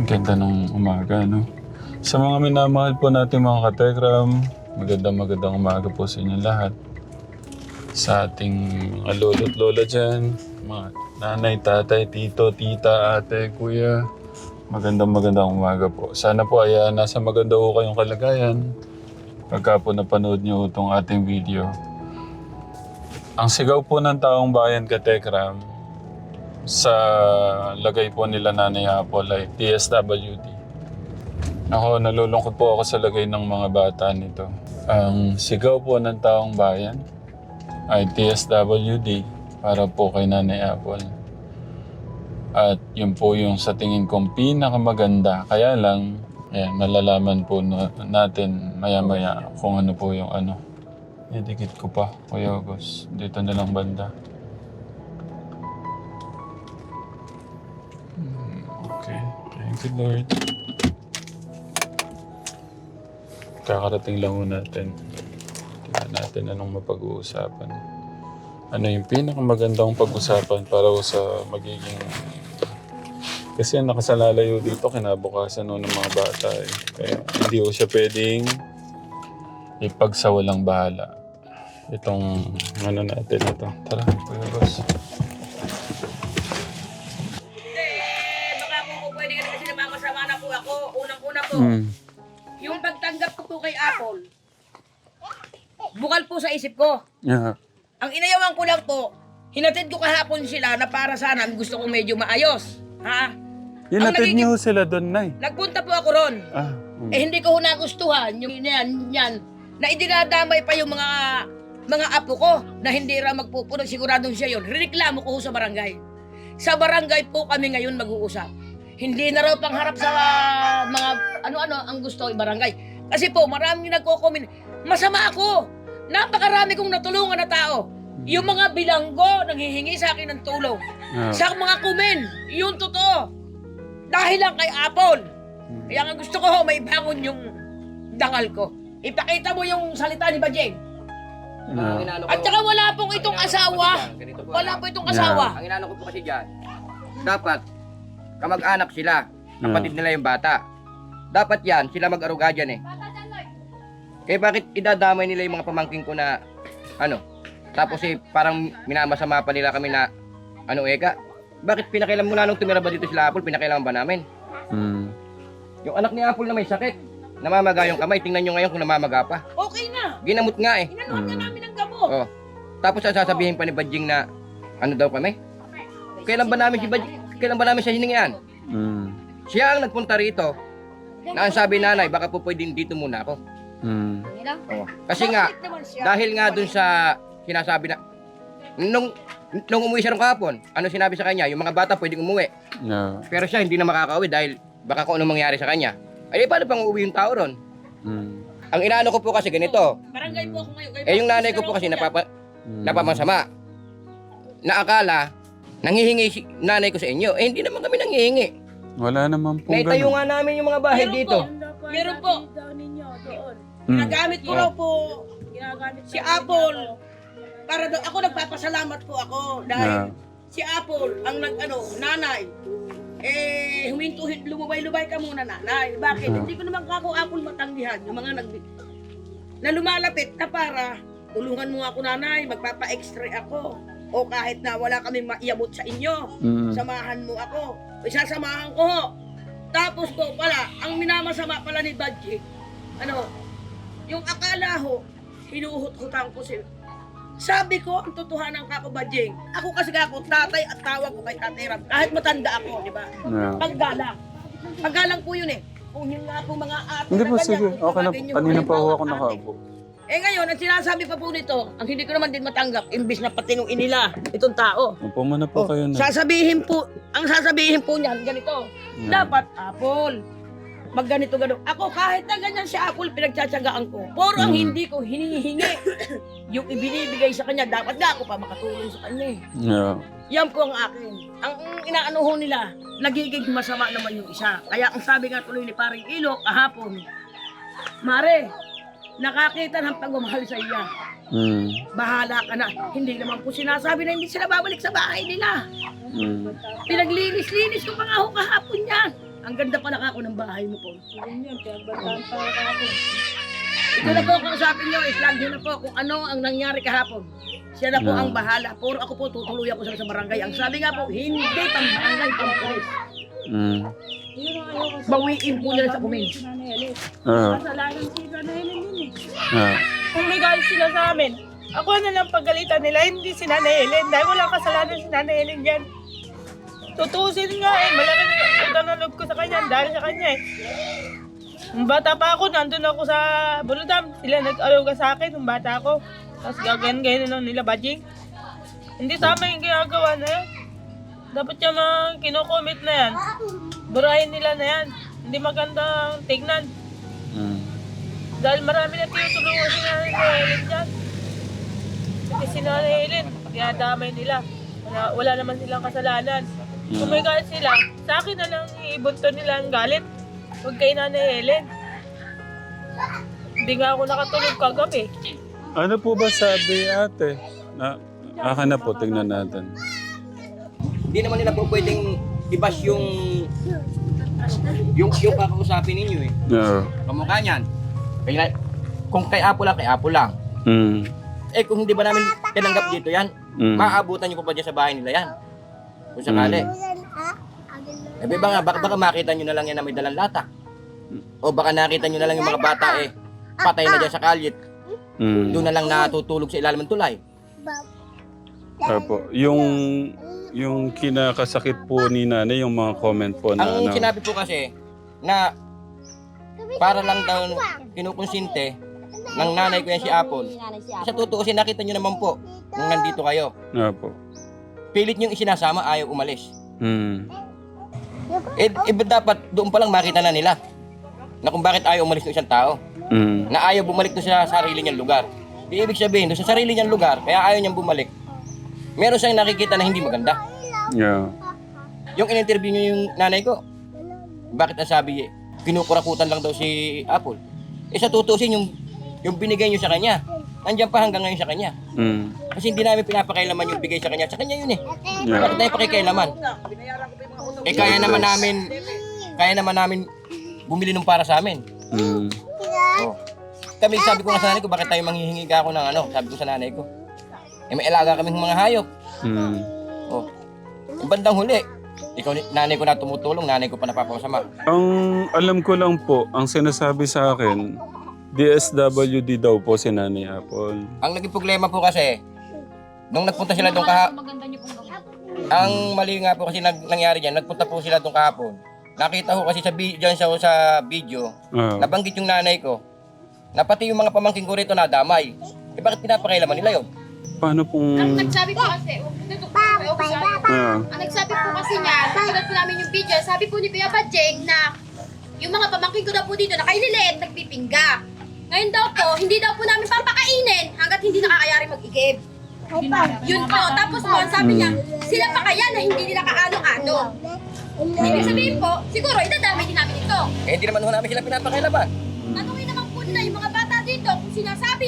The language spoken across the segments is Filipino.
Ang ganda ng umaga, no? Sa mga minamahal po natin mga katekram, magandang umaga po sa inyo lahat. Sa ating mga lolo't lola dyan, mga nanay, tatay, tito, tita, ate, kuya, magandang umaga po. Sana po ay nasa maganda po kayong kalagayan pagka po napanood nyo itong ating video. Ang sigaw po ng taong bayan katekram sa lagay po nila Nanay Apple ay DSWD. Ako, nalulungkot po ako sa lagay ng mga bata nito. Ang sigaw po ng taong bayan ay DSWD para po kay Nanay Apple. At yun po yung sa tingin kong pinakamaganda. Kaya lang, ayan, malalaman po natin maya-maya kung ano po yung ano. Idikit ko pa, Kuya August. Dito na lang banda. Okay, thank you Lord. Kakarating lang ho natin. Tingnan natin anong mapag-uusapan. Ano yung pinakamagandang pag-usapan para sa magiging... Kasi ang nakasalalayo dito kinabukasan ng mga bata eh. Kaya hindi ho siya pwedeng ipagsawalang bahala. Itong ano natin ito. Tara, Kuya Boss. Yung pagtanggap ko po kay Apple, bukal po sa isip ko. Yeah. Ang inayawan ko lang po, hinatid ko kahapon sila na para sana gusto kong medyo maayos. Ha? Hinatid niyo sila doon, Nay. Nagpunta po ako ron. Hindi ko nagustuhan yung yan, na idinadamay pa yung mga apo ko na hindi ra magpupunod. Siguradong siya yun. Reklamo ko sa barangay. Sa barangay po kami ngayon mag-uusap. Hindi na raw pangharap sa mga ano-ano ang gusto ng barangay. Kasi po, maraming nagko-comment. Masama ako. Napakarami kong natulungan na tao. Yung mga bilanggo, nanghihingi sa akin ng tulong. Sa mga komen, yun totoo. Dahil lang kay Apple. Kaya nga gusto ko, may bangon yung dangal ko. Ipakita mo yung salita ni Bajeng. At saka wala pong itong asawa. Wala po itong asawa. Ang inano ko po kasi dyan, dapat kamag-anak sila, kapatid nila yung bata. Dapat yan, sila mag-aruga dyan eh. Kaya bakit idadamay nila yung mga pamangking ko na, tapos eh, parang minamasama pa nila kami na, eka? Bakit pinakailan mula nung tumira ba dito sila Apple, pinakailan ba namin? Yung anak ni Apple na may sakit, namamaga yung kamay, tingnan nyo ngayon kung namamaga pa. Okay na. Ginamot nga eh. Inanuhan nga namin ng gamot. Oh. Tapos sasabihin pa ni Bajing na, ano daw kami? Kailan ba namin siya hiningian? Siya ang nagpunta rito na ang sabi nanay, baka po pwedeng dito muna ako. Oh. Kasi nga, dahil nga dun sa sinasabi na, nung umuwi siya ng kahapon, ano sinabi sa kanya? Yung mga bata pwedeng umuwi. Pero siya hindi na makakauwi dahil baka kung anong mangyari sa kanya. Ay, paano pang uuwi yung tao ron? Ang inaano ko po kasi ganito. Barangay po ako ngayon. Yung nanay ko po kasi napamasama. Naakala, nanghihingi si nanay ko sa inyo. Hindi naman kami nanghihingi. Wala naman pong Naitayo nga namin yung mga bahay dito. Meron po. Ginagamit ko raw po si Apple. Para daw ako nagpapasalamat po ako dahil si Apple ang nanay. Humintuhin, lumubay-lubay ka muna nanay. Bakit? Hindi ko naman kako Apple matanggihan. Yung mga na lumalapit na para tulungan mo ako nanay, magpapa-extra ako. O kahit na wala kaming maiabot sa inyo, samahan mo ako. O sasamahan ko ho. Tapos po pala, ang minamasama pala ni Badji, yung akala ho, hinuhut-hutan ko si... Sabi ko, ang totohanan kako Badjing. Ako kasi ako, tatay at tawag ko kay Tatay Ram. Kahit matanda ako, di ba? Paggalang. Paggalang po yun eh. Kung yun nga po mga ate Hindi po, na sige. ganyan, Okay na. Kanina pa ako nakaupo. Ngayon, ang sinasabi pa po nito, ang hindi ko naman din matanggap, imbis na patinuin nila itong tao. Upo muna po kayo na. Sasabihin po niyan, ganito. Dapat, Apple, magganito gano'n. Ako kahit na ganyan si Apple, pinagtsatsagaan ko. Puro ang hindi ko hinihingi. Yung ibinibigay sa kanya, dapat nga ako pa makatulong sa kanya eh. Yan po ang akin. Ang inaanuho nila, nagiging masama naman yung isa. Kaya ang sabi nga tuloy ni Paring Ilo kahapon, Mare, nakakita ng pagmamahal sa iya. Bahala ka na. Hindi naman po sinasabi na hindi sila babalik sa bahay nila. Pinaglinis-linis ko pa nga ho kahapon yan. Ang ganda pala ako ng bahay mo po. Yun, pinagbantaan pa ako. Ito na po ang kausapin nyo, islag nyo na po kung ano ang nangyari kahapon. Siya na po ang bahala. Puro ako po tutuluyan ko sa barangay. Ang sabi nga po, hindi pang barangay, pang pulis. Bawiin po nila sa kumin. Kasalanan si Nanay Helen yun eh. Kung may galit sila sa amin, ako na lang pagalitan nila, hindi si Nanay Helen. Dahil walang kasalanan si Nanay Helen dyan. Tutusin nga eh, malaki na utang na loob ko sa kanya dahil sa kanya eh. Nung bata pa ako, nandun ako sa Buludam. Sila nag-alaga sa akin nung bata ako. Tapos gagayan lang nila badjing. Hindi tama yung ginagawa na yan. Dapat yung mga kinokomment na yan. Burahin nila na yan. Hindi magandang tignan. Dahil marami na tinutulungan si Nanay Helen dyan. Kasi si Nanay Helen, dinadamay nila. Wala naman silang kasalanan. Kung may galit sila, sa akin na lang ibunto nila ang galit. Huwag kay Nanay Helen. Hindi nga ako nakatulog kagabi. Ano po ba sabi ate? Aka na po, tingnan natin. Hindi naman nila po pwedeng ibas yung kakausapin ninyo eh. Oo. Kamukha niyan. Kung kay Apo lang. Eh kung hindi ba namin tinanggap dito yan, maaabutan niyo pa ba dyan sa bahay nila yan? Kung sakali. Eh baka makita niyo na lang yan na may dalang lata. O baka nakita niyo na lang yung mga bata eh, patay na dyan sa kalyet. Doon na lang natutulog sa ilalim ng tulay. Apo, yung kinakasakit po ni nanay, yung mga comment po na Ang sinabi po kasi na para lang daw kinukonsinte ng nanay ko yan si Apple. Sa tutuusin, nakita nyo naman po nung nandito kayo. Apo. Pilit nyo isinasama, ayaw umalis. Dapat doon pa lang makita na nila na kung bakit ayaw umalis ng isang tao. Na ayaw bumalik doon sa sarili niyang lugar. Ibig sabihin, doon sa sarili niyang lugar, kaya ayaw niyang bumalik, meron siyang nakikita na hindi maganda. Yeah. Yung in-interview niyo yung nanay ko, bakit ang sabi, kinukurakutan lang daw si Apple. Sa tutusin, yung binigay niyo sa kanya, nandiyan pa hanggang ngayon sa kanya. Kasi hindi namin pinapakailaman yung bigay sa kanya yun eh. Yeah. Bakit tayo pakikailaman? Kaya naman namin bumili nung para sa amin. Oh. Kami, sabi ko nga sa nanay ko, bakit tayo manghihingi ka ako ng sabi ko sa nanay ko. May alaga kaming mga hayop. Oh. Yung bandang huli, nanay ko na tumutulong, nanay ko pa napapasama. Ang alam ko lang po, ang sinasabi sa akin, DSWD daw po si Nanay Apple. Ang naging problema po kasi, nung nagpunta sila doon ang mali nga po kasi nangyari dyan, nagpunta po sila doon kahapon. Nakita ko kasi dyan sa video, nabanggit yung nanay ko, na pati yung mga pamangkin ko rito nadamay. Bakit pinapakailaman nila yun? Paano pong... Ang nagsabi po kasi, ang nagsabi po kasi niya, tulad po namin yung video, sabi po ni Kuya Badjeng na yung mga pamangkin ko daw po dito na kay Lilet, nagpipingga. Ngayon daw po, hindi daw po namin papakainin hanggat hindi nakakayari mag-igib. Yun po, tapos po, sabi niya, sila pa kaya na hindi nila kaano-ano. Ibig sabihin po, siguro idadamay din namin ito. Eh, hindi naman ho namin sila pinapakailaman. Tanungin naman po nila yung mga bata dito, kung sinasabi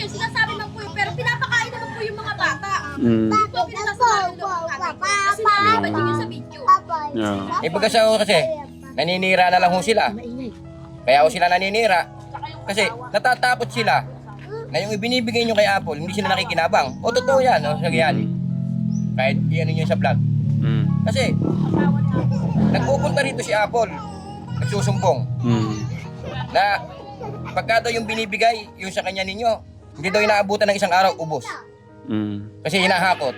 lang po yun, pero pinapakain naman po yung mga bata. Hindi po pinasasama yung loob namin. Kasi nalabad yun sa video. Yeah. Baga sa kasi, naninira na lang ho sila. Kaya ho sila naninira. Kasi natatakot sila na yung ibinibigay nyo kay Apple, hindi sila nakikinabang. O totoo yan, nagyari. Kahit iyan nyo sa vlog. Kasi, nagpupunta rito si Apple, nagsusumbong. Na pagka daw yung binibigay, yung sa kanya ninyo, hindi daw inaabutan ng isang araw, ubos. Kasi hinahakot.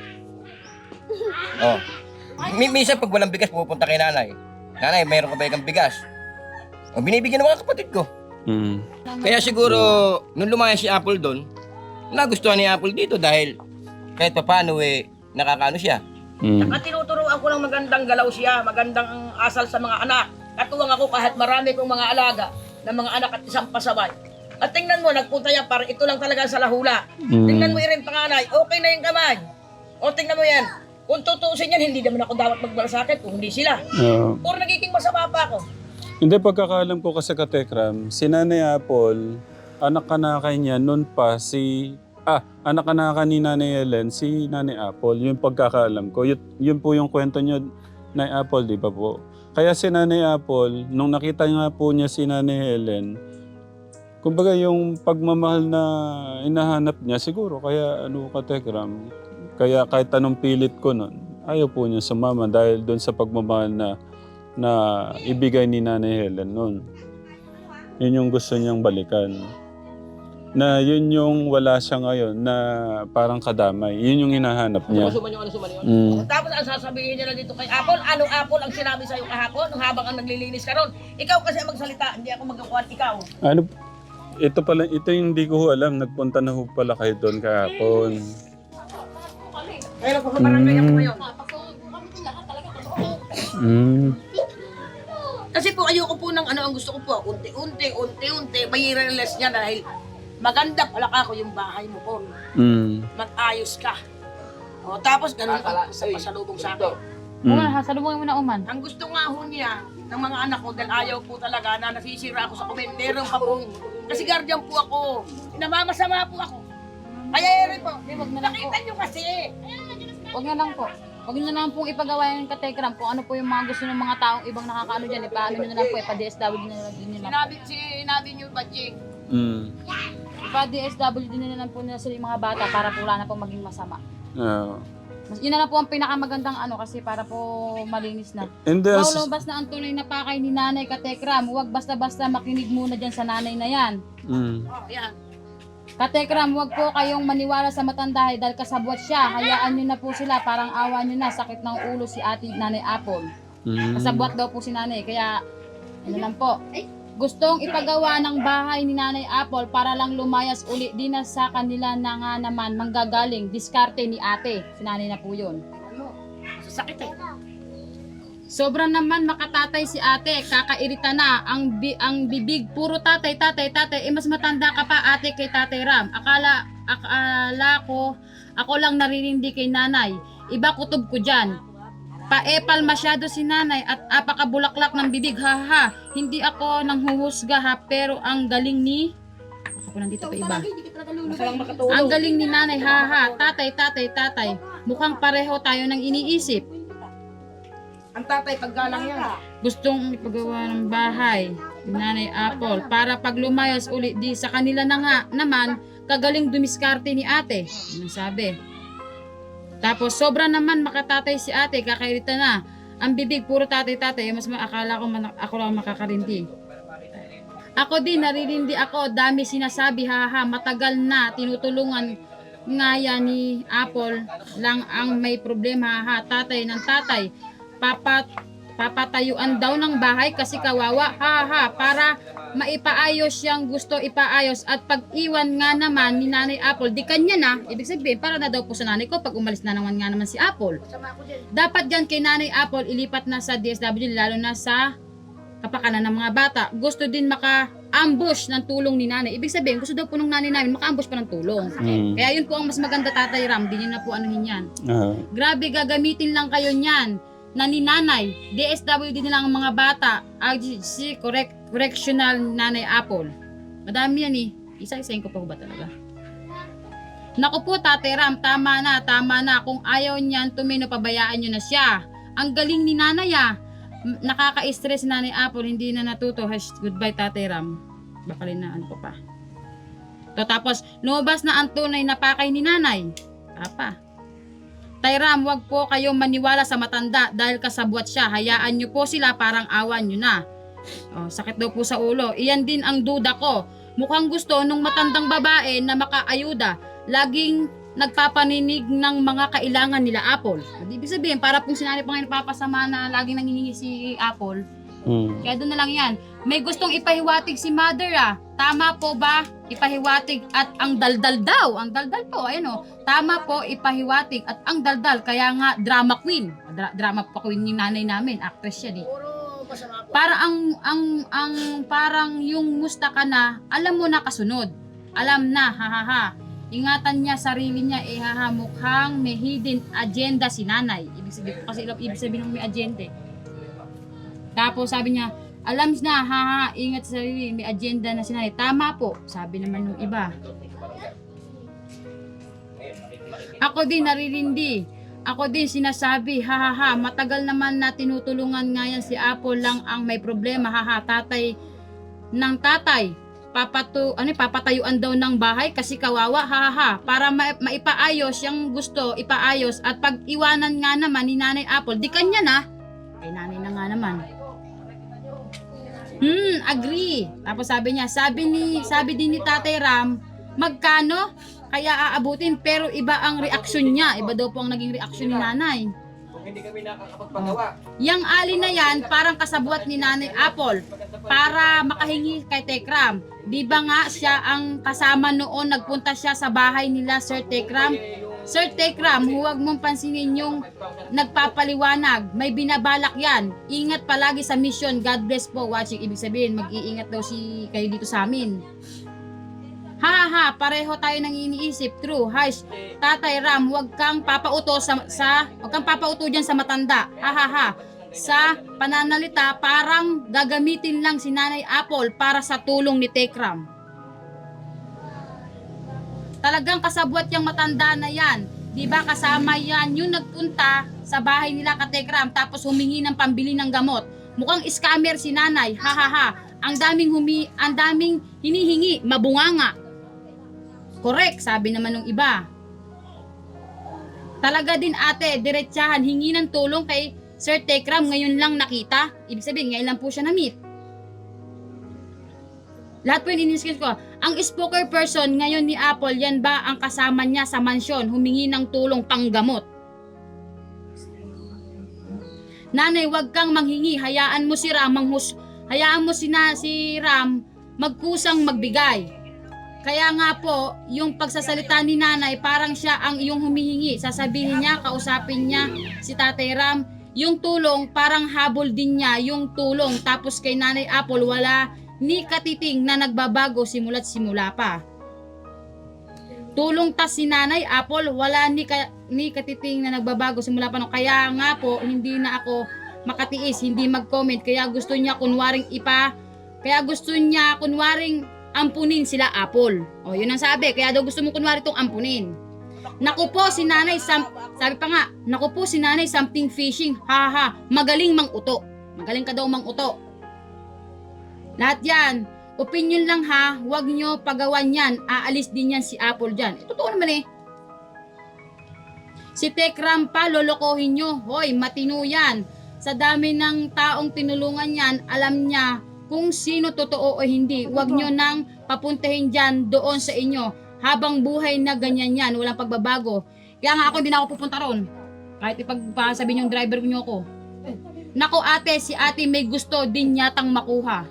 Oh. Minsan pag walang bigas, pupunta kay nanay. Nanay, mayroon ka ba ikang bigas? O, binibigyan ng mga kapatid ko. Kaya siguro, nung lumaya si Apple doon, nagustuhan ni Apple dito dahil kahit paano nakakaano siya. At tinuturuan ko ng magandang galaw siya, magandang asal sa mga anak. Katuwang ako kahit marami kong mga alaga na mga anak at isang pasaway. At tingnan mo, nagpunta yan para ito lang talaga sa lahula. Tingnan mo rin panganay, okay na yung kamay. O tingnan mo yan, kung tutusin yan, hindi naman ako dapat magmalasakit kung hindi sila. Or nagiging masama pa ako. Hindi, pagkakalam ko kasi Katekram, si Nanay Apple, anak ka na kanya nun pa anak ka na ni Nanay Helen, si Nanay Apple, yung pagkakaalam ko. Yun po yung kwento nyo, Nanay Apple, di ba po? Kaya si Nanay Apple, nung nakita nga po niya si Nanay Helen, kumbaga yung pagmamahal na hinahanap niya, siguro kaya katekram, kaya kahit anong pilit ko nun, ayaw po niya sumama dahil doon sa pagmamahal na ibigay ni Nanay Helen nun. Yun yung gusto niyang balikan. Na yun yung wala siya ngayon na parang kadamay. Yun yung hinahanap niya. Suman yun. Tapos ang sasabihin niya na dito kay Apple, ano Apple ang sinabi sa'yo kahapon nung habang ang naglilinis ka ron? Ikaw kasi ang magsalita, hindi ako magkakuhan, ikaw. Ano, ito yung hindi ko alam. Nagpunta na ho pala kayo doon kahapon. Kaya kung sa barangay ako ngayon. Kasi po ayoko po ng ang gusto ko po, unti-unti, may-realize niya dahil maganda pala ako yung bahay mo po. Mag-ayos ka. O, tapos ganun ka sa pasalubong sa akin. Uman, salubungin mo na Uman. Ang gusto nga ho niya ng mga anak ko dahil ayaw po talaga na nasisira ako sa comment. Meron pa po. Kasi guardian po ako. Namamasama po ako. Kaya rin po. Wag na lang po. Nakita nyo kasi. Wag na lang po. Wag nyo na lang pong ipagawa yung katekram kung ano po yung mga gusto ng mga taong ibang nakakaano dyan. Ipaano nyo na lang po, ipa-DSW din na lang po. Sinabi nyo ba, Jing? Ipa-DSW din na lang po nila sila yung mga bata para po wala na po maging masama. Yun na lang po ang pinakamagandang kasi para po malinis na. And Lumabas na ang tunay na pakay ni Nanay Katekram. Huwag basta-basta makinig muna dyan sa nanay na yan. Oh, yan. Katekram, huwag po kayong maniwala sa matanda dahil kasabwat siya. Hayaan nyo na po sila, parang awa nyo na. Sakit ng ulo si ate Nanay Apple. Kasabwat daw po si nanay, kaya ano lang po. Gustong ipagawa ng bahay ni Nanay Apple para lang lumayas uli din na sa kanila na nga naman manggagaling. Diskarte ni ate. Si nanay na po yun. Ano? Masasakit eh. Sobrang naman makatatay si ate, kakairita na, ang bibig, puro tatay, mas matanda ka pa ate kay Tatay Ram. Akala ko, ako lang naririndi kay nanay, iba kutob ko dyan. Paepal masyado si nanay at apakabulaklak ng bibig, haha. Hindi ako nang huhusga ha, pero ang galing ni... Ako nandito pa iba. Ang galing ni nanay, haha. Tatay. Mukhang pareho tayo ng iniisip. Ang tatay paggalang yan. Gustong ipagawa ng bahay ni Nanay Apple para pag lumayas uli di sa kanila na nga naman kagaling dumiskarte ni ate. Ano sabi? Tapos sobra naman makatatay si ate, kakairita na. Ang bibig puro tatay, mas akala ko ako lang makakarindi. Ako din naririndi ako, dami sinasabi haha, matagal na tinutulungan nga yan ni Apple lang ang may problema haha, tatay ng tatay. Papatayuan daw ng bahay kasi kawawa, haha, para maipaayos siyang gusto ipaayos at pag-iwan nga naman ni Nanay Apple, di kanya na, ibig sabihin, para na daw po sa nanay ko pag umalis na naman nga naman si Apple. Dapat dyan kay Nanay Apple, ilipat na sa DSW, lalo na sa kapakanan ng mga bata. Gusto din maka-ambush ng tulong ni nanay. Ibig sabihin, gusto daw po ng nanay namin maka-ambush pa ng tulong. Kaya yun po ang mas maganda, Tatay Ram, di nyo na po anuhin yan. Grabe, gagamitin lang kayo niyan na ni nanay, DSWD na lang ang mga bata, IGC, correctional Nanay Apple. Madami yan eh. Isa-isahin ko pa ba talaga? Naku po, Tatay Ram, tama na. Kung ayaw niyan, tumino, pabayaan nyo na siya. Ang galing ni nanay Nakaka-stress Nanay Apple, hindi na natuto. Goodbye, Tatay Ram. Bakalinaan ko pa. Tapos, lumabas na ang tunay na pakay ni nanay. Papa. Tay Ram, wag po kayong maniwala sa matanda dahil kasabwat siya. Hayaan nyo po sila, parang awan nyo na. Sakit daw po sa ulo. Iyan din ang duda ko. Mukhang gusto nung matandang babae na makaayuda. Laging nagpapaninig ng mga kailangan nila Apple. Ibig sabihin, para pong sinanay pa ngayon napapasama na laging nangihingi si Apple. Kaya doon na lang yan. May gustong ipahiwatig si Mother Tama po ba? Ipahiwatig at ang daldal daw. Ang daldal po, ayun Tama po, ipahiwatig at ang daldal. Kaya nga, drama queen. Drama pa queen yung nanay namin. Actress yan eh. Para parang yung musta ka na, alam mo na kasunod. Alam na, hahaha. Ingatan niya sarili niya, mukhang may hidden agenda si nanay. Ibig sabihin po kasi, ibig sabihin ng may agenda. Tapos sabi niya, alam na, ingat sa sarili, may agenda na si nanay. Tama po, sabi naman ng iba. Ako din naririndi. ako din sinasabi, hahaha, matagal naman na tinutulungan nga yan si Apple lang ang may problema, haha, tatay ng tatay, papatayuan daw ng bahay kasi kawawa, hahaha, para maipaayos yung gusto, ipaayos, at pag iwanan nga naman ni Nanay Apple, di kanya na, ay nanay na nga naman. Agree. Tapos sabi niya, sabi din ni Tatay Ram, magkano? Kaya aabutin, pero iba ang reaksyon niya. Iba daw po ang naging reaksyon ni Nanay. Kung hindi kami nakakapagpagawa. Yang alin na yan, parang kasabwat ni Nanay Apple para makahingi kay Tekram. Di ba nga siya ang kasama noon, nagpunta siya sa bahay nila, Sir Tekram? Sir Tekram, huwag mong pansinin yung nagpapaliwanag. May binabalak yan. Ingat palagi sa mission. God bless po watching. Ibig sabihin, mag-iingat daw kayo dito sa amin. Ha, pareho tayo nang iniisip. True. Hush. Tatay Ram, huwag kang papauto huwag kang papauto diyan sa matanda. Ha. Sa pananalita, parang gagamitin lang si Nanay Apple para sa tulong ni Tekram. Talagang kasabwat yung matanda na yan. Di ba kasama yan yung nagpunta sa bahay nila ka Tekram tapos humingi ng pambili ng gamot. Mukhang scammer si Nanay. Ha. Ang daming hinihingi, mabunganga. Correct, sabi naman ng iba. Talaga din ate, diretsahan, hingi ng tulong kay Sir Tekram, ngayon lang nakita. Ibig sabihin, ngayon lang po siya na-meet. Lahat po yung iniskis ko. Ang spoker person ngayon ni Apple, yan ba ang kasama niya sa mansyon, humingi ng tulong panggamot? Nanay, wag kang manghingi, hayaan mo si Ram, si Ram magkusang magbigay. Kaya nga po, yung pagsasalita ni Nanay, parang siya ang iyong humihingi. Sasabihin niya, kausapin niya si Tatay Ram, yung tulong, parang habol din niya yung tulong. Tapos kay Nanay Apple, wala ni katiting na nagbabago simula't simula pa. Tulong tas si Nanay Apple, wala ni katiting na nagbabago simula pa. Kaya nga po, hindi na ako makatiis, hindi mag-comment. Kaya gusto niya kunwaring ampunin sila Apple. O, yun ang sabi. Kaya daw gusto mo kunwari itong ampunin. Naku po si Nanay, sabi pa nga, naku po si Nanay, something fishing. Ha. Magaling mang-uto. Magaling ka daw mang-uto. Lahat yan. Opinion lang ha. Huwag nyo pagawan yan. Aalis din yan si Apple dyan. Totoo naman eh. Si Tekram pa, lolokohin nyo. Hoy, matino yan. Sa dami ng taong tinulungan yan, alam niya kung sino totoo o hindi. Huwag nyo nang papuntahin dyan doon sa inyo. Habang buhay na ganyan yan, walang pagbabago. Kaya nga ako hindi na ako pupunta ron. Kahit ipagpasabihin yung driver nyo ko. Nako ate, si ate may gusto din yatang makuha.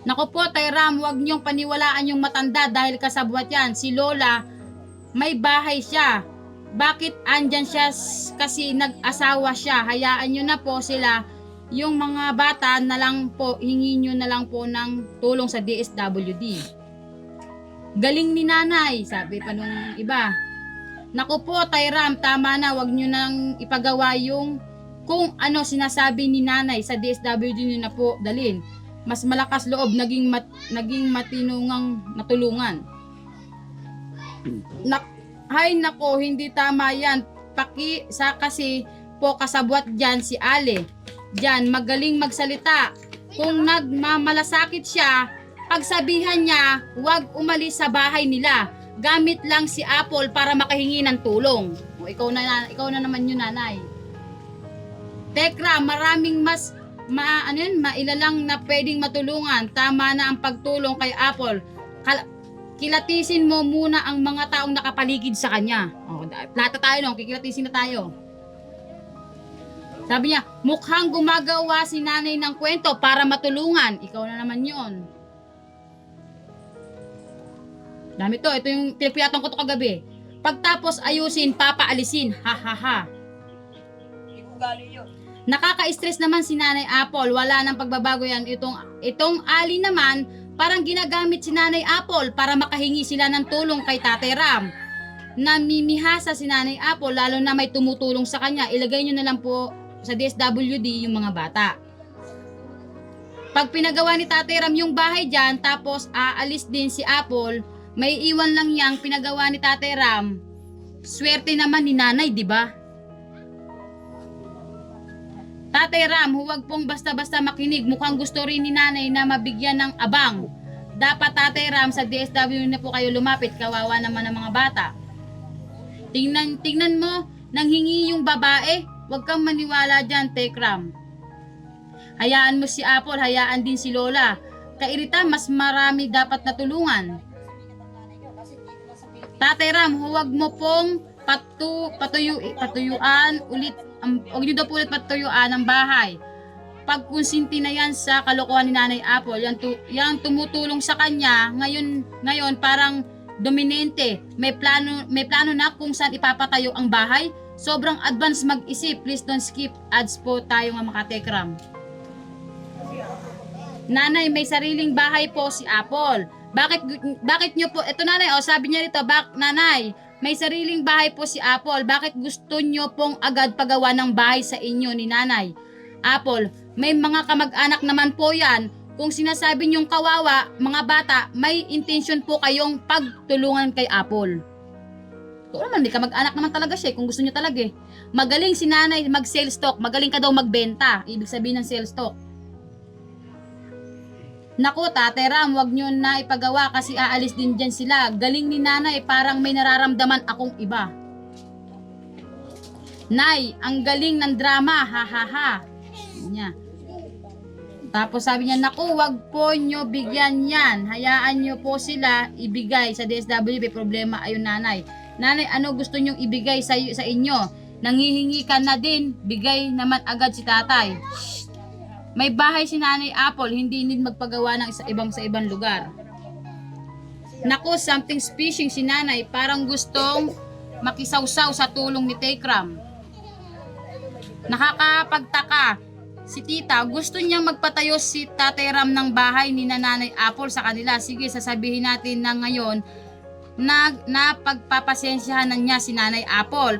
Nako po, Tay Ram, huwag nyong paniwalaan yung matanda dahil kasabwat yan. Si Lola, may bahay siya. Bakit andyan siya? Kasi nag-asawa siya. Hayaan nyo na po sila. Yung mga bata na lang po, hingin nyo na lang po ng tulong sa DSWD. Galing ni Nanay, sabi pa nung iba. Naku po, Tay Ram, tama na, wag nyo nang ipagawa yung kung ano sinasabi ni Nanay sa DSWD nyo na po dalin. Mas malakas loob, naging matinungang natulungan. Hay nako, hindi tama yan. Kasi po kasabwat dyan si Ale. Diyan, magaling magsalita. Kung nagmamalasakit siya, pagsabihan niya, huwag umalis sa bahay nila. Gamit lang si Apple para makahingi ng tulong. O, ikaw na naman yun, Nanay. Tekra, maraming mailalang na pwedeng matulungan. Tama na ang pagtulong kay Apple. Kilatisin mo muna ang mga taong nakapaligid sa kanya. O, plata tayo no, kikilatisin na tayo. Sabi niya, mukhang gumagawa si Nanay ng kwento para matulungan. Ikaw na naman yon. Dami to. Ito yung pinagpiyatan ko to kagabi. Pagtapos ayusin, papaalisin. Ha. Nakaka-stress naman si Nanay Apple. Wala nang pagbabago yan. Itong Ali naman, parang ginagamit si Nanay Apple para makahingi sila ng tulong kay Tatay Ram. Namimihasa si Nanay Apple, lalo na may tumutulong sa kanya. Ilagay nyo na lang po sa DSWD yung mga bata. Pag pinagawa ni Tatay Ram yung bahay dyan, tapos aalis din si Apple, may iwan lang yang pinagawa ni Tatay Ram Swerte naman ni nanay, di ba? Tatay Ram, huwag pong basta-basta makinig. Mukhang gusto rin ni nanay na mabigyan ng abang. Dapat Tatay Ram, sa DSW na po kayo lumapit. Kawawa naman ang mga bata. Tingnan mo, nanghingi yung babae. Huwag kang maniwala dyan, Tek Ram. Hayaan mo si Apple, hayaan din si Lola. Kairita, mas marami dapat natulungan. Tatay Ram, huwag mo pong patuyuan ulit. Huwag niyo daw po ulit patuyuan ang bahay. Pagkonsinti na yan sa kalokohan ni Nanay Apple, yan tumutulong sa kanya, ngayon parang dominante. May plano na kung saan ipapatayo ang bahay. Sobrang advance mag-isip. Please don't skip ads po tayo nga mga Tekram. Nanay, may sariling bahay po si Apple. Bakit nyo po, eto nanay, sabi niya rito, nanay, may sariling bahay po si Apple. Bakit gusto nyo pong agad pagawa ng bahay sa inyo ni Nanay Apple? May mga kamag-anak naman po yan. Kung sinasabi nyong kawawa, mga bata, may intention po kayong pagtulungan kay Apple. Ito naman, may kamag-anak naman talaga siya kung gusto nyo talaga eh. Magaling si Nanay mag-sales talk. Magaling ka daw magbenta. Ibig sabihin ng sales talk. Naku, Tatay Ram, wag nyo na ipagawa kasi aalis din dyan sila. Galing ni Nanay, parang may nararamdaman akong iba. Nay, ang galing ng drama, ha ha ha. Niya. Tapos sabi niya, naku, wag po nyo bigyan yan. Hayaan nyo po sila ibigay sa DSW. May problema ayun Nanay. Nanay, ano gusto nyong ibigay sa inyo? Nangihingi ka na din, bigay naman agad si Tatay. May bahay si Nanay Apple, hindi din magpagawa ng sa ibang lugar. Naku, something fishing si Nanay, parang gustong makisawsaw sa tulong ni Tekram. Nakakapagtaka, si Tita, gusto niyang magpatayo si Tatay Ram ng bahay ni Nanay Apple sa kanila. Sige, sasabihin natin na ngayon na pagpapasensyahan na niya si Nanay Apple.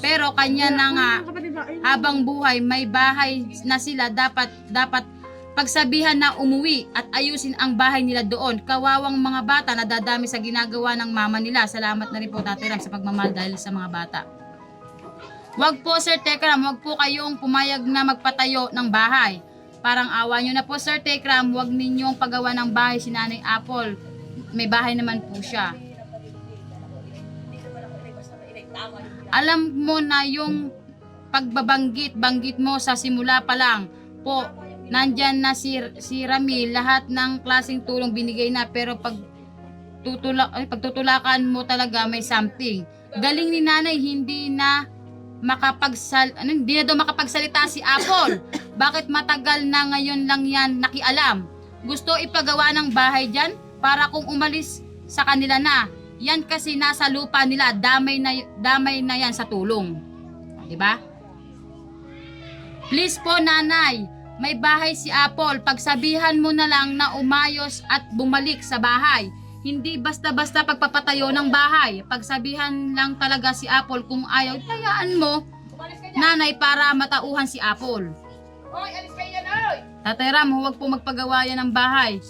Pero kanya na nga, habang buhay, may bahay na sila, dapat pagsabihan na umuwi at ayusin ang bahay nila doon. Kawawang mga bata na dadami sa ginagawa ng mama nila. Salamat na rin po Tatay Ram sa pagmamahal dahil sa mga bata. Wag po Sir Tekram, wag po kayong pumayag na magpatayo ng bahay. Parang awa nyo na po Sir Tekram, wag ninyong pagawa ng bahay si Nanay Apple. May bahay naman po siya. Alam mo na yung banggit mo sa simula pa lang po, nandyan na si Rami, lahat ng klaseng tulong binigay na, pero pagtutulakan mo talaga may something. Galing ni Nanay, hindi na daw makapagsalita si Apple. Bakit matagal na ngayon lang yan nakialam? Gusto ipagawa ng bahay dyan para kung umalis sa kanila na. Yan kasi nasa lupa nila, damay na yan sa tulong. Diba? Please po Nanay, may bahay si Apple, pagsabihan mo na lang na umayos at bumalik sa bahay. Hindi basta-basta pagpapatayo ng bahay. Pagsabihan lang talaga si Apple, kung ayaw, hayaan mo, Nanay, para matauhan si Apple. Tatay Ram, huwag po magpagawa yan ng bahay.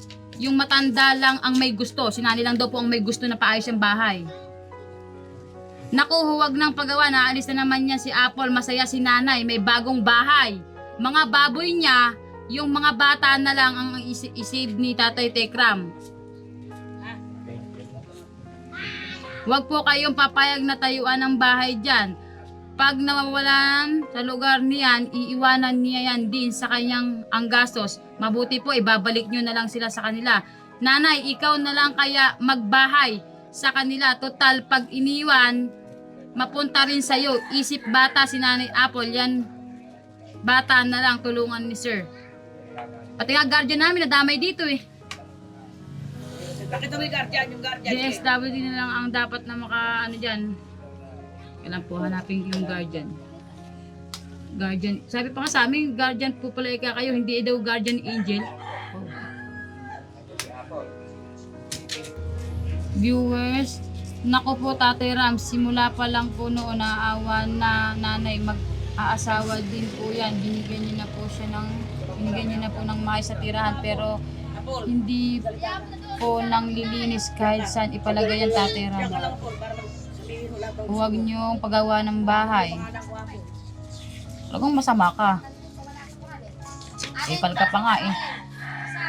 Yung matanda lang ang may gusto. Si Nanay lang daw po ang may gusto na paayos yung bahay. Naku, huwag nang pagawa. Naalis na naman niya si Apple. Masaya si Nanay. May bagong bahay. Mga baboy niya, yung mga bata na lang ang isib ni Tatay Tekram. Huwag po kayong papayag na tayuan ng bahay dyan. Pag nawawalan sa lugar niyan, iiwanan niya yan din sa kanyang ang gastos. Mabuti po, ibabalik nyo na lang sila sa kanila. Nanay, ikaw na lang kaya magbahay sa kanila. Total, pag iniwan, mapunta rin sa'yo. Isip bata si Nanay Apple, yan bata na lang, tulungan ni Sir. Pati nga guardian namin, nadamay dito eh. Bakit yung guardian? DSWD na lang ang dapat na dyan. Kailan po hanapin yung guardian. Sabi pa nga sa amin, guardian po pala kayo, hindi daw guardian angel. Oh. Viewers, nako po Tatay Ram, simula pa lang po noon naawa na Nanay, mag-aasawa din po yan. Binigyan niyo na po ng maayos sa tirahan, pero hindi po nang lilinis kahit saan ipalagay yan Tatay Ram. huwag niyong pagawa ng bahay. Talagang masama ka. Ipal ka pa nga eh.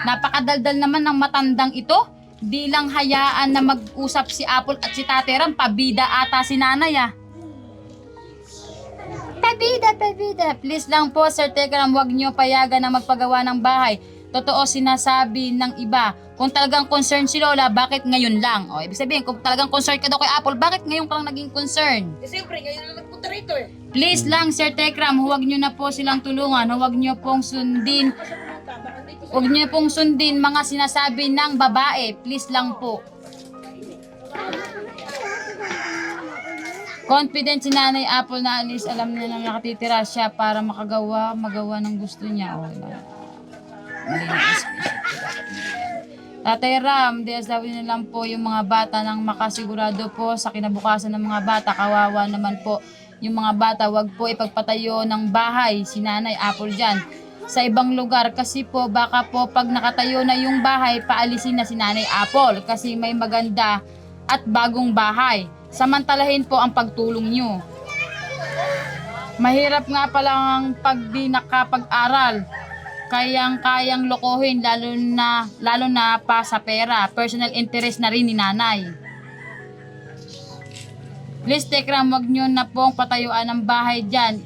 Napakadaldal naman ng matandang ito. Di lang hayaan na mag-usap si Apple at si Tate Ram. Pabida ata si nanay ah. Pabida. Please lang po, Sir Tekram, huwag niyo payagan na magpagawa ng bahay. Totoo sinasabi ng iba. Kung talagang concerned si Lola, bakit ngayon lang? O, ibig sabihin, kung talagang concerned ka daw kay Apple, bakit ngayon ka lang naging concerned? Siyempre, ngayon na nagpunta rito eh. Please lang, Sir Tekram, huwag niyo na po silang tulungan. Huwag niyo pong sundin. Huwag niyo pong sundin mga sinasabi ng babae. Please lang po. Confident si Nanay Apple na alis. Alam niya na nakatitira siya para magawa ng gusto niya. O, Tatay Ram, DSW na lang po yung mga bata nang makasigurado po sa kinabukasan ng mga bata. Kawawa naman po yung mga bata. Wag po ipagpatayo ng bahay si Nanay Apple dyan sa ibang lugar. Kasi po baka po pag nakatayo na yung bahay, paalisin na si Nanay Apple. Kasi may maganda at bagong bahay. Samantalahin po ang pagtulong nyo. Mahirap nga palang pag di nakapag-aral. Kayang lokohin lalo na pa sa pera. Personal interest na rin ni nanay. Please Tekram, wag nyo na pong patayuan ng bahay dyan.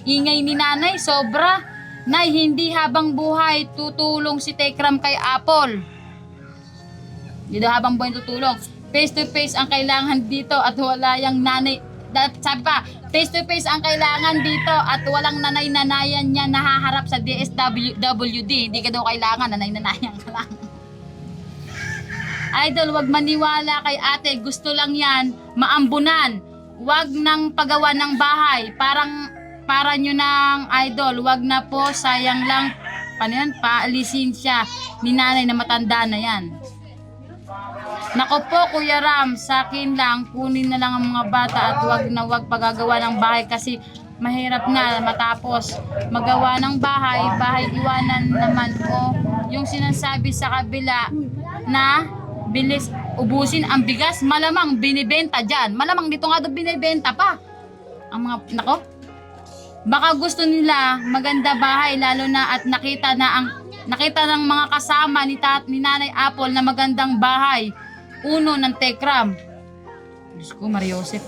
Ingay ni nanay, sobra. Nay, hindi habang buhay tutulong si Tekram kay Apple. Hindi daw habang buhay tutulong. Face to face ang kailangan dito at wala yung nanay. Sabi pa, face to face ang kailangan dito at walang nanay-nanayan niya nahaharap sa DSWD. Hindi ka daw kailangan, nanay-nanayan ka lang. Idol, wag maniwala kay ate. Gusto lang yan, maambunan. Wag nang pagawa ng bahay. Para nyo ng idol. Wag na po, sayang lang. Paano yan? Paalisin siya ni nanay na matanda na yan. Nako po Kuya Ram, sa akin lang, kunin na lang ang mga bata at wag pagagawa ng bahay kasi mahirap na matapos magawa ng bahay iwanan naman po. Yung sinasabi sa kabila na bilis ubusin ang bigas, malamang binibenta dyan. Malamang dito nga doon binibenta pa. Ang mga, nako, baka gusto nila maganda bahay lalo na at nakita ng mga kasama ni Nanay Apple na magandang bahay. Uno ng Tekram. Diyos ko, Mariosep.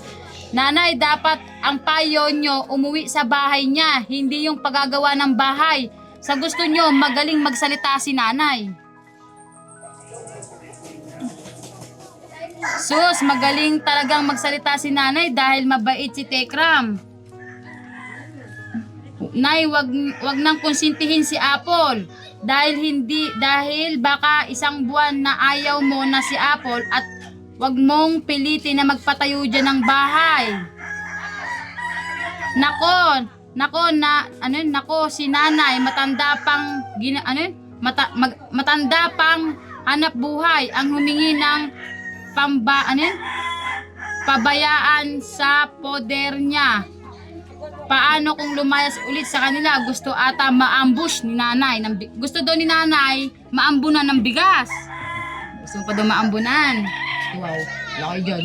Nanay, dapat ang payo nyo umuwi sa bahay niya, hindi yung pagagawa ng bahay. Sa gusto nyo, magaling magsalita si nanay. Sus, magaling talagang magsalita si nanay dahil mabait si Tekram. Nay, wag nang konsintihin si Apple. Dahil baka isang buwan na ayaw mo na si Apple at wag mong pilitin na magpatayo dyan ng bahay. Nako, si nanay matanda pang hanap buhay ang humingi ng pabayaan sa poder niya. Paano kung lumayas ulit sa kanila? Gusto ata maambush ni nanay. Gusto daw ni nanay maambunan ng bigas. Gusto pa daw maambunan. Wow, laki dyan.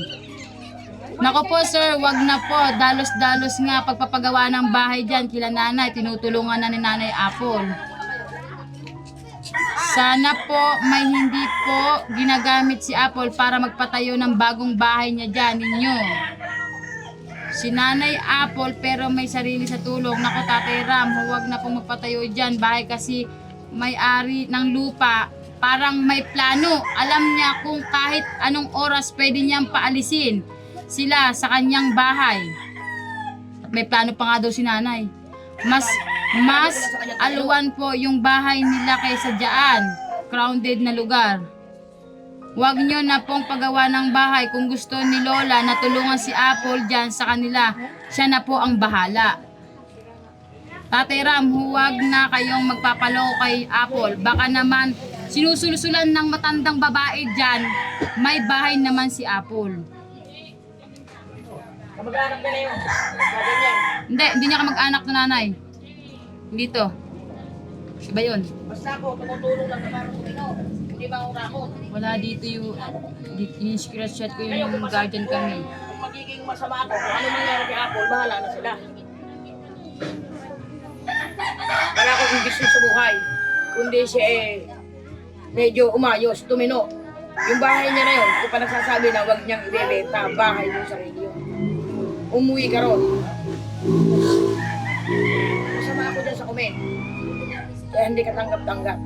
Nako po sir, wag na po. Dalos-dalos nga pagpapagawa ng bahay dyan kila nanay. Tinutulungan na ni Nanay Apple. Sana po may hindi po ginagamit si Apple para magpatayo ng bagong bahay niya dyan ninyo. Si Nanay Apple pero may sarili sa tulong. Naku Tatay Ram, huwag na pong magpatayo dyan. Bahay kasi may-ari ng lupa. Parang may plano. Alam niya kung kahit anong oras pwede niyang paalisin sila sa kanyang bahay. At may plano pa nga daw si nanay. Mas aluwan po yung bahay nila kaysa dyan. Crowded na lugar. Huwag nyo na pong pagawa ng bahay. Kung gusto ni Lola na tulungan si Apple dyan sa kanila, siya na po ang bahala. Tatay Ram, huwag na kayong magpapaloko kay Apple. Baka naman sinusulusulan ng matandang babae dyan, may bahay naman si Apple. Kamag-anak na yun. Hindi niya kamag-anak na nanay. Hindi to. Iba yun. Basta ako, tumutulong lang na parang kumino. Hindi ba ako? Wala dito yung screenshot ko yung guardian kami. magiging masama ako, kung ano nangyari kay Apple, bahala na sila. Wala akong ambisyon sa buhay. Kundi siya medyo umayos, tumino. Yung bahay niya na yun, kung pa nagsasabi na huwag niyang ibebenta, bahay mo sa sarili yun. Umuwi ka ron. Masama ako dyan sa comment. Kaya hindi ka tanggap-tanggap.